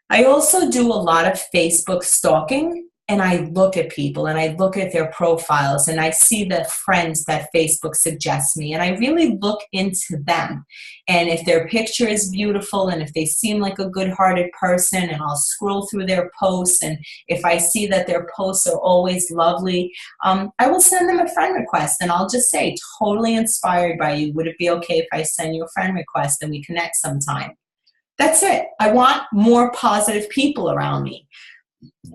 I also do a lot of Facebook stalking, and I look at people and I look at their profiles and I see the friends that Facebook suggests me, and I really look into them. And if their picture is beautiful and if they seem like a good-hearted person, and I'll scroll through their posts, and if I see that their posts are always lovely, I will send them a friend request, and I'll just say, totally inspired by you. Would it be okay if I send you a friend request and we connect sometime? That's it. I want more positive people around me.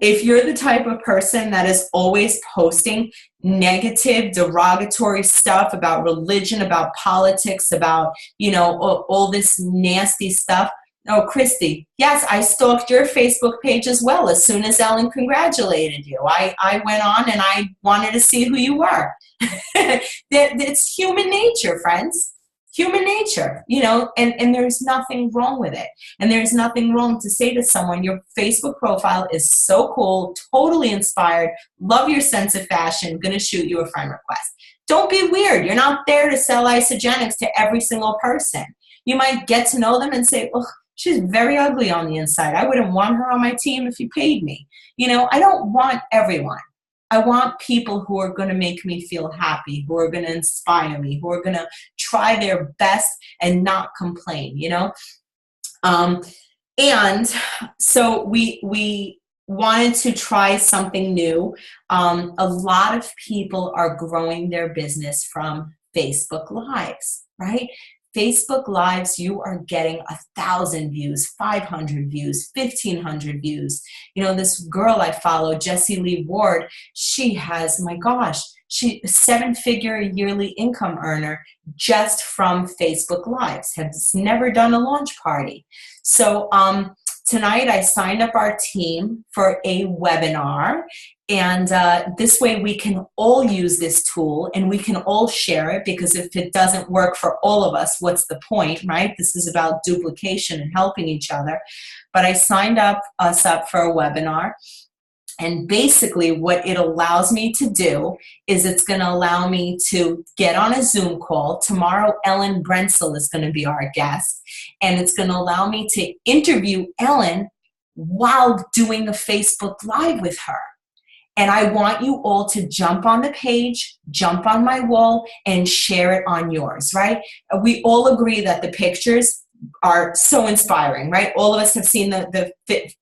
If you're the type of person that is always posting negative, derogatory stuff about religion, about politics, about, all this nasty stuff. Oh, Christy, yes, I stalked your Facebook page as well as soon as Ellen congratulated you. I went on and I wanted to see who you were. It's human nature, friends. Human nature, and there's nothing wrong with it. And there's nothing wrong to say to someone, your Facebook profile is so cool, totally inspired, love your sense of fashion, gonna shoot you a friend request. Don't be weird. You're not there to sell Isagenix to every single person. You might get to know them and say, oh, she's very ugly on the inside. I wouldn't want her on my team if you paid me. I don't want everyone. I want people who are going to make me feel happy, who are going to inspire me, who are going to try their best and not complain, And so we wanted to try something new. A lot of people are growing their business from Facebook Lives, right? Facebook Lives, you are getting 1,000 views, 500 views, 1,500 views. You know, this girl I follow, Jessie Lee Ward, she has, my gosh, she a 7-figure yearly income earner just from Facebook Lives, has never done a launch party. So tonight I signed up our team for a webinar, and this way we can all use this tool and we can all share it, because if it doesn't work for all of us, what's the point, right? This is about duplication and helping each other. But I signed us up for a webinar. And basically what it allows me to do is it's going to allow me to get on a Zoom call. Tomorrow, Ellen Brensel is going to be our guest. And it's going to allow me to interview Ellen while doing a Facebook Live with her. And I want you all to jump on the page, jump on my wall, and share it on yours, right? We all agree that the pictures are so inspiring, right? All of us have seen the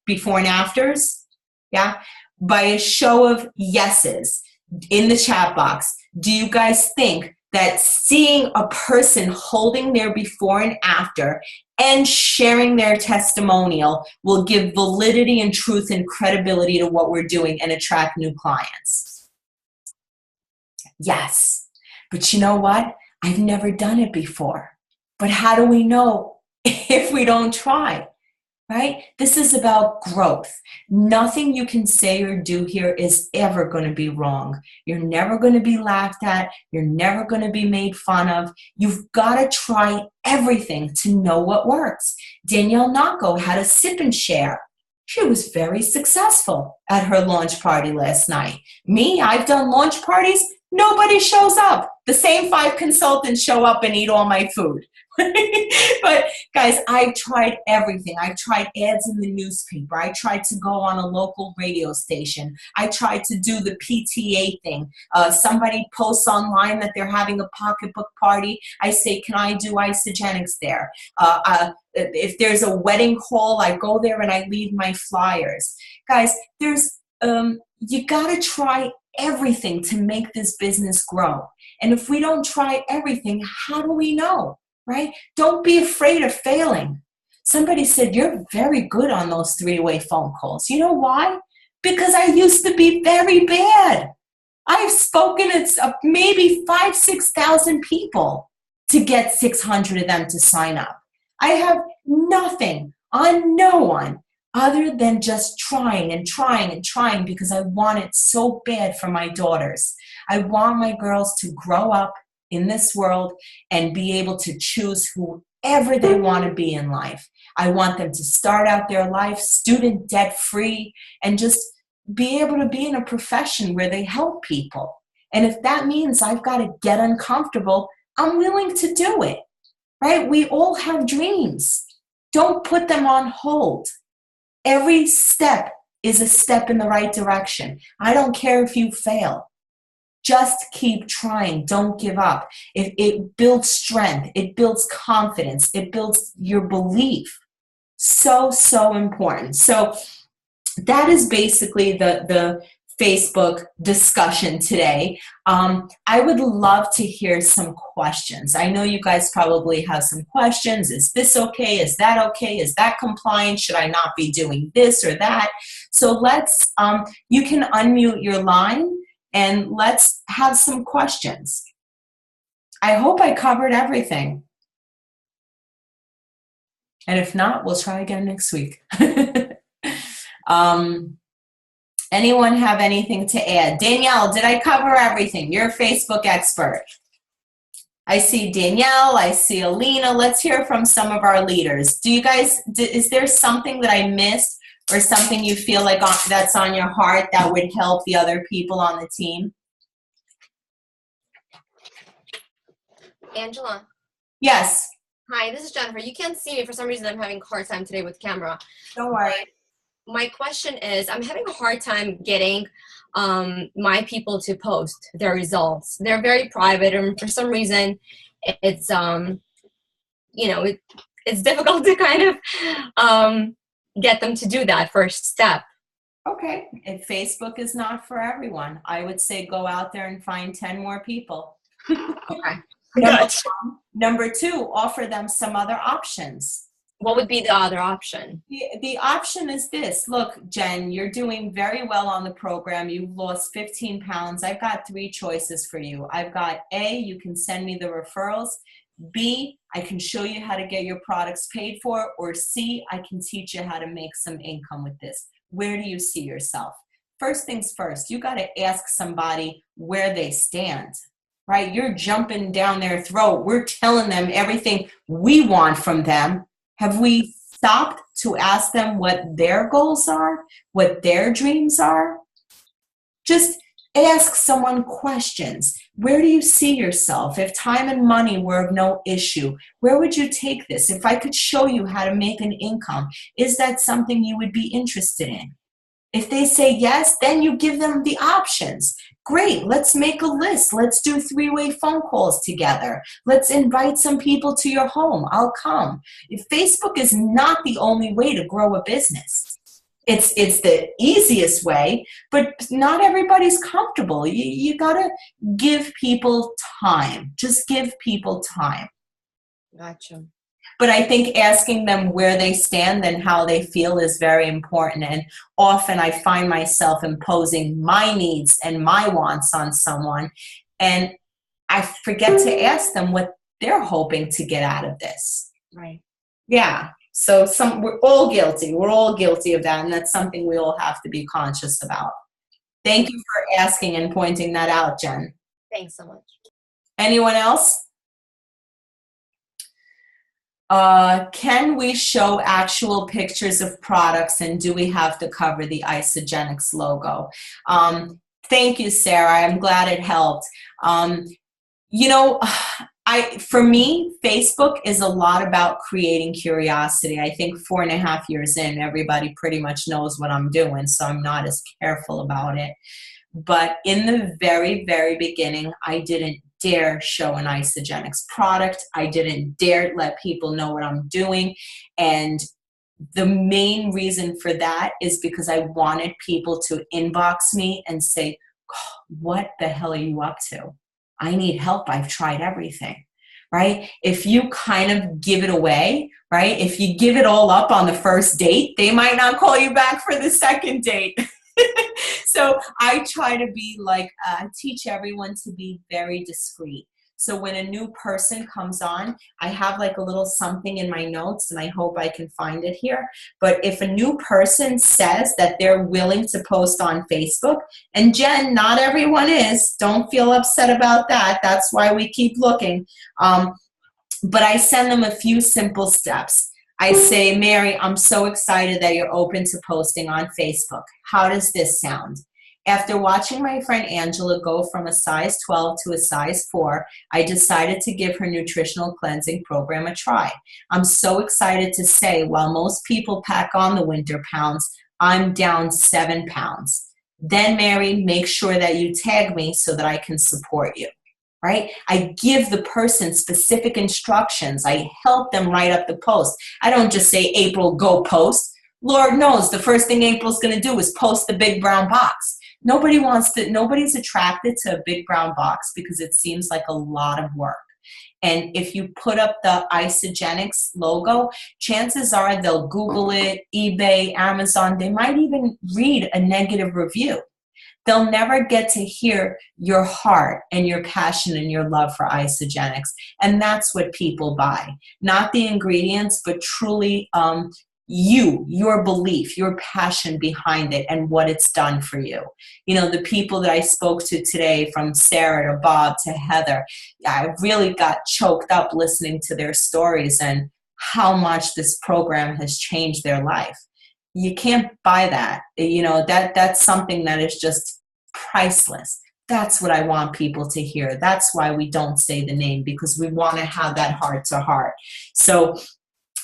before and afters, yeah? By a show of yeses in the chat box, do you guys think that seeing a person holding their before and after and sharing their testimonial will give validity and truth and credibility to what we're doing and attract new clients? Yes. But you know what? I've never done it before. But how do we know if we don't try? Right? This is about growth. Nothing you can say or do here is ever going to be wrong. You're never going to be laughed at. You're never going to be made fun of. You've got to try everything to know what works. Danielle Nacco had a sip and share. She was very successful at her launch party last night. Me, I've done launch parties. Nobody shows up. The same 5 consultants show up and eat all my food. But guys, I've tried everything. I've tried ads in the newspaper. I tried to go on a local radio station. I tried to do the PTA thing. Somebody posts online that they're having a pocketbook party. I say, can I do Isogenics there? If there's a wedding hall, I go there and I leave my flyers. Guys, there's you got to try everything to make this business grow. And if we don't try everything, how do we know? Right? Don't be afraid of failing. Somebody said, you're very good on those 3-way phone calls. You know why? Because I used to be very bad. I've spoken to maybe 5,000, 6,000 people to get 600 of them to sign up. I have nothing on no one other than just trying and trying and trying, because I want it so bad for my daughters. I want my girls to grow up in this world and be able to choose whoever they want to be in life. I want them to start out their life student debt free and just be able to be in a profession where they help people. And if that means I've got to get uncomfortable, I'm willing to do it, right? We all have dreams. Don't put them on hold. Every step is a step in the right direction. I don't care if you fail. Just keep trying. Don't give up. It builds strength. It builds confidence. It builds your belief. So, so important. So that is basically the Facebook discussion today. I would love to hear some questions. I know you guys probably have some questions. Is this okay? Is that okay? Is that compliant? Should I not be doing this or that? So let's, you can unmute your line and let's have some questions. I hope I covered everything. And if not, we'll try again next week. Anyone have anything to add? Danielle, did I cover everything? You're a Facebook expert. I see Danielle, I see Alina. Let's hear from some of our leaders. Do you guys, is there something that I missed or something you feel like that's on your heart that would help the other people on the team? Angela. Yes. Hi, this is Jennifer. You can't see me. For some reason, I'm having a hard time today with camera. Don't worry. My question is, I'm having a hard time getting my people to post their results. They're very private, and for some reason, it's you know, it's difficult to kind of get them to do that first step? Okay, if Facebook is not for everyone, I would say go out there and find 10 more people. Okay. Number Gotcha. one. Number two, offer them some other options. What would be the other option? The option is this. Look, Jen, you're doing very well on the program. You've lost 15 pounds. I've got 3 choices for you. I've got A, you can send me the referrals. B, I can show you how to get your products paid for. Or C, I can teach you how to make some income with this. Where do you see yourself? First things first, you got to ask somebody where they stand, right? You're jumping down their throat. We're telling them everything we want from them. Have we stopped to ask them what their goals are, what their dreams are? Just ask someone questions. Where do you see yourself? If time and money were of no issue, where would you take this? If I could show you how to make an income, is that something you would be interested in? If they say yes, then you give them the options. Great, let's make a list. Let's do 3-way phone calls together. Let's invite some people to your home. I'll come. If Facebook is not the only way to grow a business. It's the easiest way, but not everybody's comfortable. You gotta give people time. Just give people time. Gotcha. But I think asking them where they stand and how they feel is very important. And often I find myself imposing my needs and my wants on someone, and I forget to ask them what they're hoping to get out of this. Right. Yeah. So we're all guilty. We're all guilty of that, and that's something we all have to be conscious about. Thank you for asking and pointing that out, Jen. Thanks so much. Anyone else? Can we show actual pictures of products, and do we have to cover the Isagenix logo? Thank you, Sarah. I'm glad it helped. You know, for me, Facebook is a lot about creating curiosity. I think 4.5 years in, everybody pretty much knows what I'm doing, so I'm not as careful about it. But in the very, very beginning, I didn't dare show an Isagenix product. I didn't dare let people know what I'm doing. And the main reason for that is because I wanted people to inbox me and say, oh, what the hell are you up to? I need help. I've tried everything, right? If you kind of give it away, right? If you give it all up on the first date, they might not call you back for the second date. So I try to be like, teach everyone to be very discreet. So when a new person comes on, I have like a little something in my notes, and I hope I can find it here. But if a new person says that they're willing to post on Facebook, and Jen, not everyone is, don't feel upset about that. That's why we keep looking. But I send them a few simple steps. I say, Mary, I'm so excited that you're open to posting on Facebook. How does this sound? After watching my friend Angela go from a size 12 to a size 4, I decided to give her nutritional cleansing program a try. I'm so excited to say, while most people pack on the winter pounds, I'm down 7 pounds. Then, Mary, make sure that you tag me so that I can support you. Right? I give the person specific instructions. I help them write up the post. I don't just say, April, go post. Lord knows the first thing April's going to do is post the big brown box. Nobody's attracted to a big brown box because it seems like a lot of work. And if you put up the Isagenix logo, chances are they'll Google it, eBay, Amazon. They might even read a negative review. They'll never get to hear your heart and your passion and your love for Isagenix. And that's what people buy. Not the ingredients, but truly your belief, your passion behind it and what it's done for you. You know, the people that I spoke to today, from Sarah to Bob to Heather, I really got choked up listening to their stories and how much this program has changed their life. You can't buy that. You know, that's something that is just priceless. That's what I want people to hear. That's why we don't say the name, because we want to have that heart to heart. So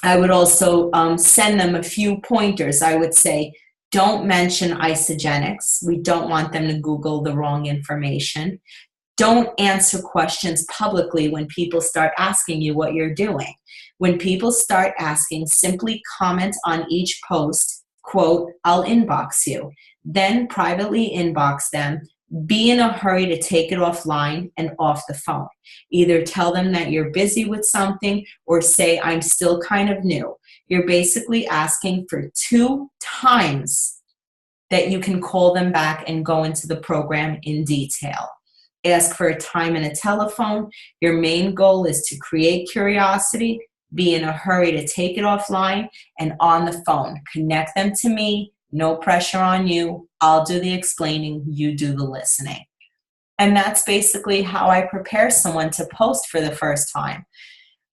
I would also send them a few pointers. I would say, don't mention Isagenix. We don't want them to Google the wrong information. Don't answer questions publicly when people start asking you what you're doing. When people start asking, simply comment on each post, quote, I'll inbox you. Then privately inbox them. Be in a hurry to take it offline and off the phone. Either tell them that you're busy with something or say, I'm still kind of new. You're basically asking for 2 times that you can call them back and go into the program in detail. Ask for a time and a telephone. Your main goal is to create curiosity, be in a hurry to take it offline, and on the phone. Connect them to me, no pressure on you. I'll do the explaining, you do the listening. And that's basically how I prepare someone to post for the first time.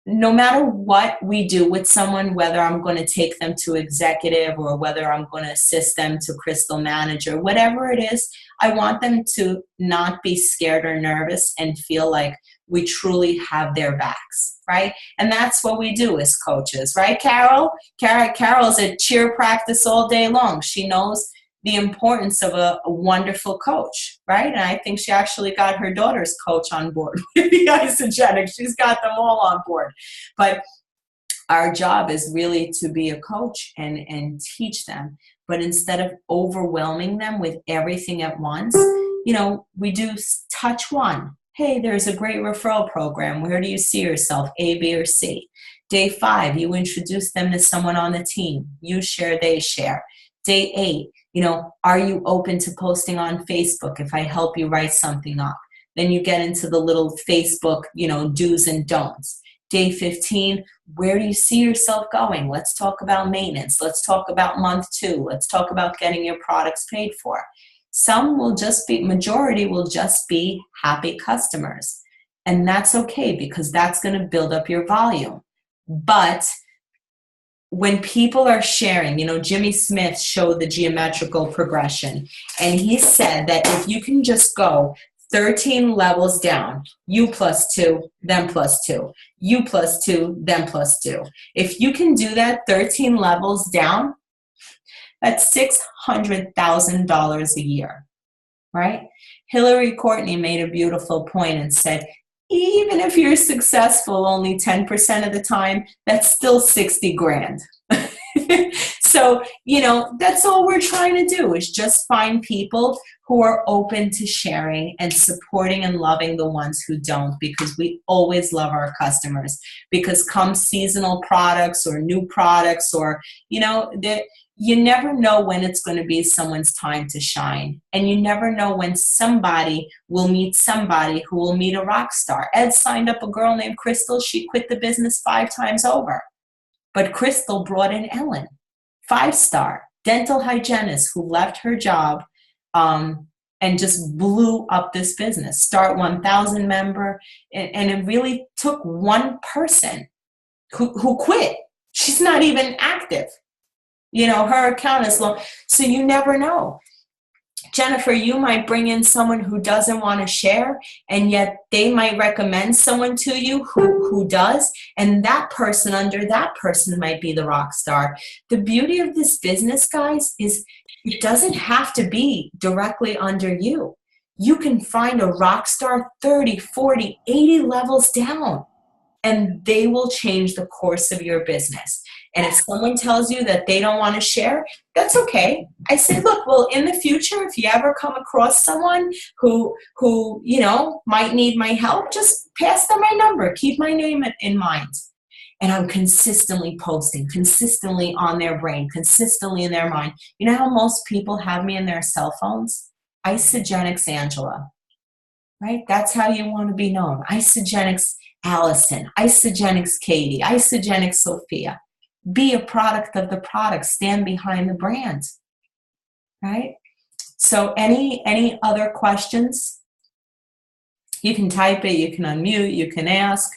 No matter what we do with someone, whether I'm going to take them to executive or whether I'm going to assist them to crystal manager, whatever it is, I want them to not be scared or nervous and feel like we truly have their backs, right? And that's what we do as coaches, right, Carol? Carol's at cheer practice all day long. She knows the importance of a wonderful coach, right? And I think she actually got her daughter's coach on board with the Isagenix. She's got them all on board. But our job is really to be a coach and teach them. But instead of overwhelming them with everything at once, we do touch one. Hey, there's a great referral program. Where do you see yourself, A, B, or C? Day 5, you introduce them to someone on the team. You share, they share. Day 8, are you open to posting on Facebook if I help you write something up? Then you get into the little Facebook, do's and don'ts. Day 15, where do you see yourself going? Let's talk about maintenance. Let's talk about month 2. Let's talk about getting your products paid for. Majority will just be happy customers. And that's okay because that's going to build up your volume. But when people are sharing, Jimmy Smith showed the geometrical progression, and he said that if you can just go 13 levels down, you plus 2, then plus 2, you plus 2, then plus 2. If you can do that 13 levels down, that's $600,000 a year, right? Hillary Courtney made a beautiful point and said, even if you're successful only 10% of the time, that's still 60 grand. So, that's all we're trying to do is just find people who are open to sharing and supporting and loving the ones who don't, because we always love our customers. Because come seasonal products or new products or, you never know when it's going to be someone's time to shine. And you never know when somebody will meet somebody who will meet a rock star. Ed signed up a girl named Crystal. She quit the business 5 times over. But Crystal brought in Ellen, 5-star dental hygienist who left her job and just blew up this business. Start 1,000 member. And it really took one person who quit. She's not even active. Her account is low. So you never know. Jennifer, you might bring in someone who doesn't want to share, and yet they might recommend someone to you who does, and that person under that person might be the rock star. The beauty of this business, guys, is it doesn't have to be directly under you. You can find a rock star 30, 40, 80 levels down, and they will change the course of your business. And if someone tells you that they don't want to share, that's okay. I say, look, well, in the future, if you ever come across someone who might need my help, just pass them my number. Keep my name in mind. And I'm consistently posting, consistently on their brain, consistently in their mind. You know how most people have me in their cell phones? Isagenix Angela, right? That's how you want to be known. Isagenix Allison, Isagenix Katie, Isagenix Sophia. Be a product of the product. Stand behind the brand, right? So any other questions? You can type it, you can unmute, you can ask.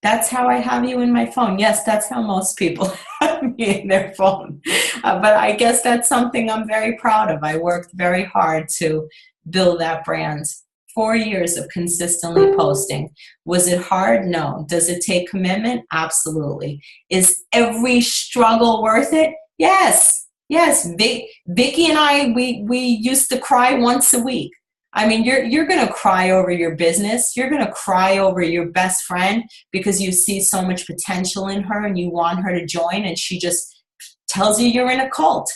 That's how I have you in my phone. Yes, that's how most people have me in their phone. But I guess that's something I'm very proud of. I worked very hard to build that brand. 4 years of consistently posting. Was it hard? No. Does it take commitment? Absolutely. Is every struggle worth it? Yes. Yes. Vicki and I, we used to cry once a week. I mean, you're going to cry over your business. You're going to cry over your best friend because you see so much potential in her and you want her to join, and she just tells you you're in a cult.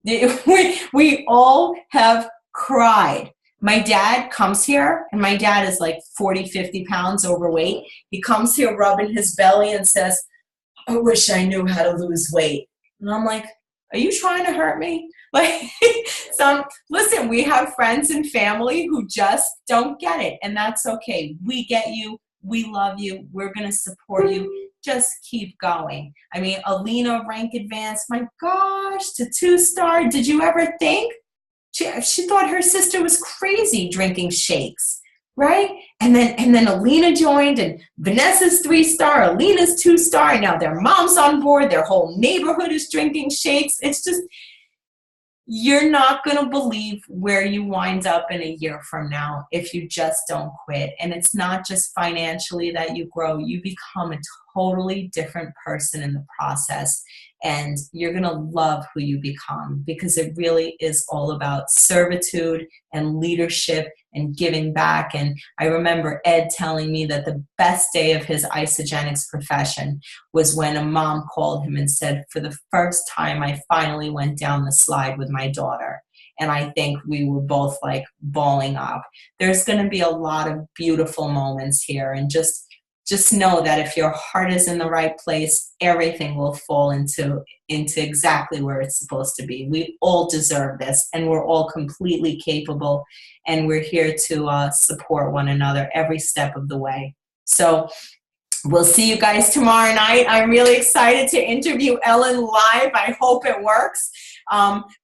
We all have cried. My dad comes here, and my dad is like 40, 50 pounds overweight. He comes here rubbing his belly and says, I wish I knew how to lose weight. And I'm like, are you trying to hurt me? Like, listen, we have friends and family who just don't get it, and that's okay. We get you. We love you. We're going to support you. Just keep going. I mean, Alina rank advanced, my gosh, to 2-star. Did you ever think? She thought her sister was crazy drinking shakes, right? And then Alina joined, and Vanessa's 3-star, Alina's 2-star. Now their mom's on board. Their whole neighborhood is drinking shakes. It's just, you're not going to believe where you wind up in a year from now if you just don't quit. And it's not just financially that you grow. You become a totally different person in the process. And you're going to love who you become, because it really is all about servitude and leadership and giving back. And I remember Ed telling me that the best day of his Isagenix profession was when a mom called him and said, for the first time, I finally went down the slide with my daughter. And I think we were both like bawling up. There's going to be a lot of beautiful moments here. And just know that if your heart is in the right place, everything will fall into exactly where it's supposed to be. We all deserve this, and we're all completely capable, and we're here to support one another every step of the way. So we'll see you guys tomorrow night. I'm really excited to interview Ellen live. I hope it works.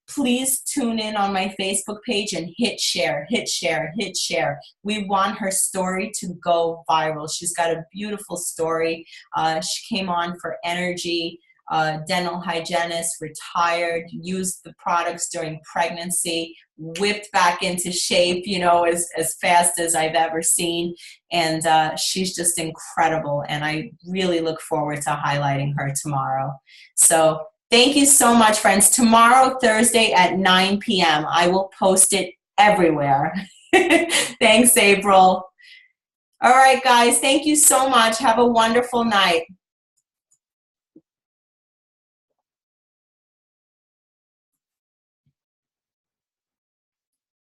Please tune in on my Facebook page and hit share, hit share, hit share. We want her story to go viral. She's got a beautiful story. She came on for energy, dental hygienist, retired, used the products during pregnancy, whipped back into shape, as fast as I've ever seen. And she's just incredible. And I really look forward to highlighting her tomorrow. So thank you so much, friends. Tomorrow, Thursday at 9 p.m. I will post it everywhere. Thanks, April. All right, guys. Thank you so much. Have a wonderful night.